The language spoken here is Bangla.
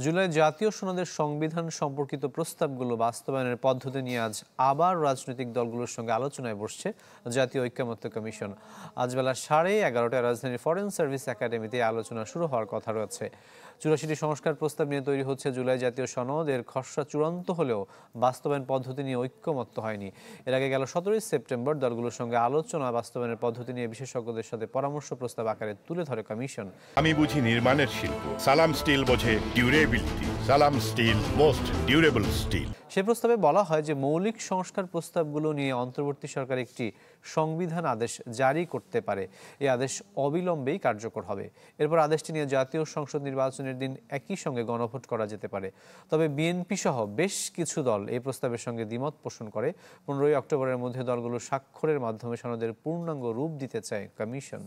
জুলাই জাতীয় সনদের সংবিধান সম্পর্কিত প্রস্তাবগুলো বাস্তবায়নের পদ্ধতি নিয়ে আজ আবার রাজনৈতিক দলগুলোর সঙ্গে আলোচনায় বসছে জাতীয় ঐক্যমত্য কমিশন। আজ বেলা 11:30টায় রাজধানীর ফরেন সার্ভিস একাডেমিতে আলোচনা শুরু হওয়ার কথা রয়েছে। 84টি সংস্কার প্রস্তাব নিয়ে তৈরি হচ্ছে জুলাই জাতীয় সনদ। এর খসড়া চূড়ান্ত হলেও বাস্তবায়ন পদ্ধতি নিয়ে ঐক্যমত্য হয়নি। এর আগে গেল 17 সেপ্টেম্বর দলগুলোর সঙ্গে আলোচনা বাস্তবায়নের পদ্ধতি নিয়ে বিশেষজ্ঞদের সাথে পরামর্শ প্রস্তাব আকারে তুলে ধরে কমিশন। আমি বুঝি নির্মাণের শিল্প, সালাম স্টিল বোঝে ডিউরেবিলিটি। সালাম স্টিল, মোস্ট ডিউরেবল স্টিল। সে প্রস্তাবে বলা হয় যে মৌলিক সংস্কার প্রস্তাবগুলো নিয়ে অন্তর্বর্তী সরকার একটি সংবিধান আদেশ জারি করতে পারে। এই আদেশ অবিলম্বেই কার্যকর হবে। এরপর আদেশটি নিয়ে জাতীয় সংসদ নির্বাচনের দিন একই সঙ্গে গণভোট করা যেতে পারে। তবে বিএনপি সহ বেশ কিছু দল এই প্রস্তাবের সঙ্গে দ্বিমত পোষণ করে। 15 অক্টোবরের মধ্যে দলগুলো স্বাক্ষরের মাধ্যমে সনদের পূর্ণাঙ্গ রূপ দিতে চায় কমিশন।